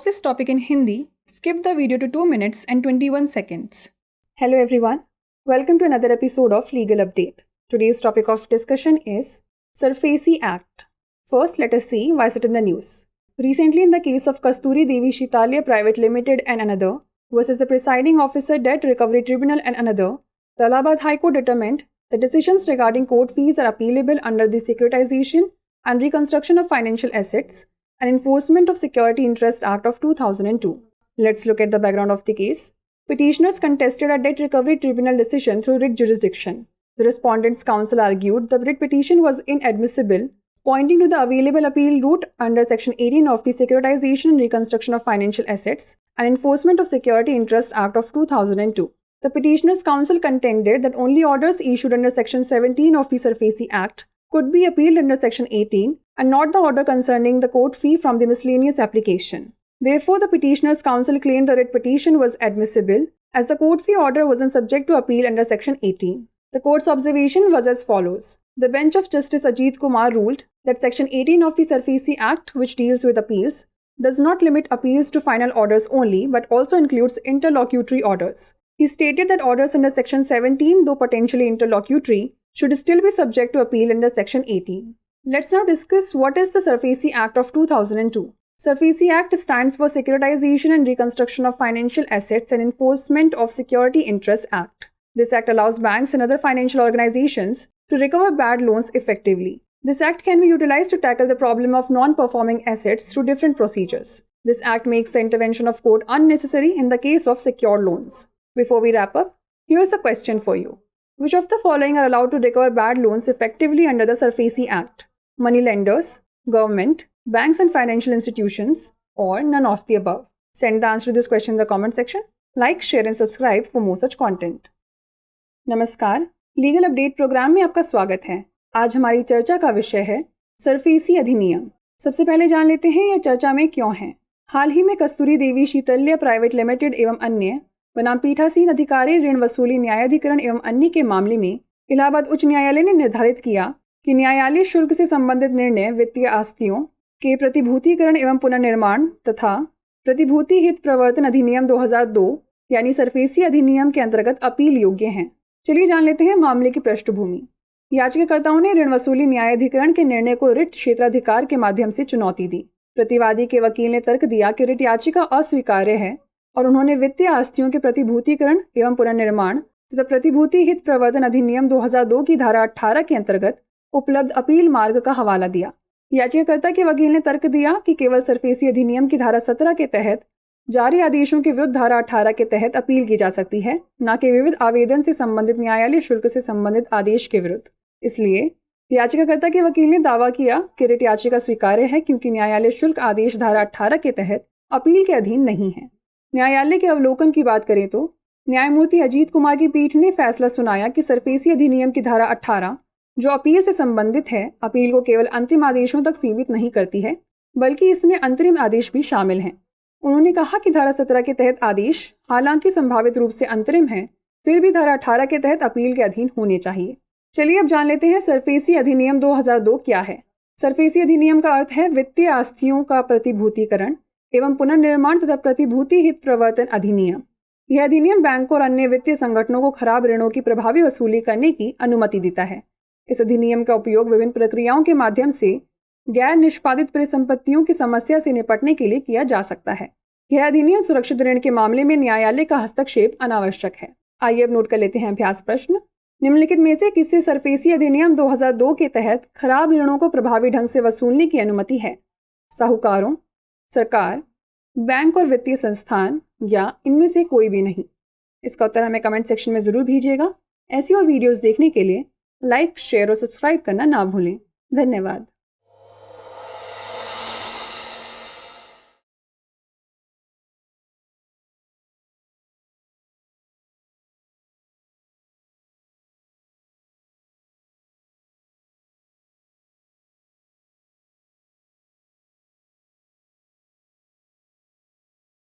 watch this topic in Hindi, skip the video to 2 minutes and 21 seconds. Hello everyone, welcome to another episode of Legal Update. Today's topic of discussion is SARFAESI Act. First, let us see why is it in the news. Recently, in the case of Kasturi Devi Shitalya Private Limited and another versus the Presiding Officer Debt Recovery Tribunal and another, the Allahabad High Court determined that decisions regarding court fees are appealable under the Securitization and Reconstruction of Financial Assets and Enforcement of Security Interest Act of 2002. Let's look at the background of the case. Petitioners contested a debt recovery tribunal decision through writ jurisdiction. The respondents' counsel argued the writ petition was inadmissible, pointing to the available appeal route under Section 18 of the Securitization and Reconstruction of Financial Assets and Enforcement of Security Interest Act of 2002. The petitioners' counsel contended that only orders issued under Section 17 of the SARFAESI Act could be appealed under Section 18 and not the order concerning the court fee from the miscellaneous application. Therefore, the petitioners' counsel claimed the writ petition was admissible as the court fee order wasn't subject to appeal under Section 18. The court's observation was as follows. The bench of Justice Ajit Kumar ruled that Section 18 of the SARFAESI Act, which deals with appeals, does not limit appeals to final orders only but also includes interlocutory orders. He stated that orders under Section 17, though potentially interlocutory, should still be subject to appeal under Section 18. Let's now discuss what is the SARFAESI Act of 2002. SARFAESI Act stands for Securitization and Reconstruction of Financial Assets and Enforcement of Security Interest Act. This act allows banks and other financial organizations to recover bad loans effectively. This act can be utilized to tackle the problem of non-performing assets through different procedures. This act makes the intervention of court unnecessary in the case of secured loans. Before we wrap up, here's a question for you. Which of the following are allowed to recover bad loans effectively under the SARFAESI Act? Money lenders, government, banks and financial institutions, or none of the above? Send the answer to this question in the comment section. Like, share and subscribe for more such content. नमस्कार, legal update programme में आपका स्वागत है। आज हमारी चर्चा का विषय है SARFAESI अधिनियम। सबसे पहले जान लेते हैं यह चर्चा में क्यों है। हाल ही में कस्तूरी देवी शीतल्य प्राइवेट लिमिटेड एवं अन्य बनाम पीठासीन अधिकारी ऋण वसूली न्यायाधिकरण एवं अन्य के मामले में इलाहाबाद उच्च न्यायालय ने निर्धारित किया कि न्यायालय शुल्क से संबंधित निर्णय वित्तीय आस्तियों के प्रतिभूतिकरण एवं पुनर्निर्माण तथा प्रतिभूति हित प्रवर्तन अधिनियम 2002 यानी SARFAESI अधिनियम के अंतर्गत अपील योग्य हैं। चलिए जान लेते हैं मामले की पृष्ठभूमि। याचिकाकर्ताओं ने ऋण वसूली न्यायाधिकरण के निर्णय को रिट क्षेत्राधिकार के माध्यम से चुनौती दी। प्रतिवादी के वकील ने तर्क दिया कि रिट याचिका अस्वीकार्य है और उन्होंने वित्तीय आस्तियों के प्रतिभूतिकरण एवं पुनर्निर्माण तथा प्रतिभूति हित प्रवर्तन अधिनियम 2002 की धारा 18 के अंतर्गत उपलब्ध अपील मार्ग का हवाला दिया। याचिकाकर्ता के वकील ने तर्क दिया कि केवल SARFAESI अधिनियम की धारा 17 के तहत जारी आदेशों के विरुद्ध धारा 18 के तहत अपील की जा सकती है, न कि विविध आवेदन से संबंधित न्यायालय शुल्क से संबंधित आदेश के विरुद्ध। इसलिए याचिकाकर्ता के वकील ने दावा किया कि रिट याचिका स्वीकार्य है क्योंकि न्यायालय शुल्क आदेश धारा 18 के तहत अपील के अधीन नहीं है। न्यायालय के अवलोकन की बात करें तो न्यायमूर्ति अजीत कुमार की पीठ ने फैसला सुनाया कि SARFAESI अधिनियम की धारा 18 जो अपील से संबंधित है, अपील को केवल अंतिम आदेशों तक सीमित नहीं करती है बल्कि इसमें अंतरिम आदेश भी शामिल हैं। उन्होंने कहा कि धारा 17 के तहत आदेश हालांकि संभावित रूप से अंतरिम है, फिर भी धारा 18 के तहत अपील के अधीन होने चाहिए। चलिए अब जान लेते हैं SARFAESI अधिनियम 2002 क्या है। SARFAESI अधिनियम का अर्थ है वित्तीय आस्तियों का प्रतिभूतिकरण एवं पुनर्निर्माण तथा प्रतिभूति हित प्रवर्तन अधिनियम। यह अधिनियम बैंकों और अन्य वित्तीय संगठनों को खराब ऋणों की प्रभावी वसूली करने की अनुमति देता है। इस अधिनियम का उपयोग विभिन्न प्रक्रियाओं के माध्यम से गैर निष्पादित परिसंपत्तियों की समस्या से निपटने के लिए किया जा सकता है। यह अधिनियम सुरक्षित ऋण के मामले में न्यायालय का हस्तक्षेप अनावश्यक है। आइए अब नोट कर लेते हैं अभ्यास प्रश्न। निम्नलिखित में से किससे SARFAESI अधिनियम 2002 के तहत खराब ऋणों को प्रभावी ढंग से वसूलने की अनुमति है? साहूकारों, सरकार, बैंक और वित्तीय संस्थान या इनमें से कोई भी नहीं? इसका उत्तर हमें कमेंट सेक्शन में जरूर भेजिएगा। ऐसी और वीडियोस देखने के लिए लाइक, शेयर और सब्सक्राइब करना ना भूलें। धन्यवाद।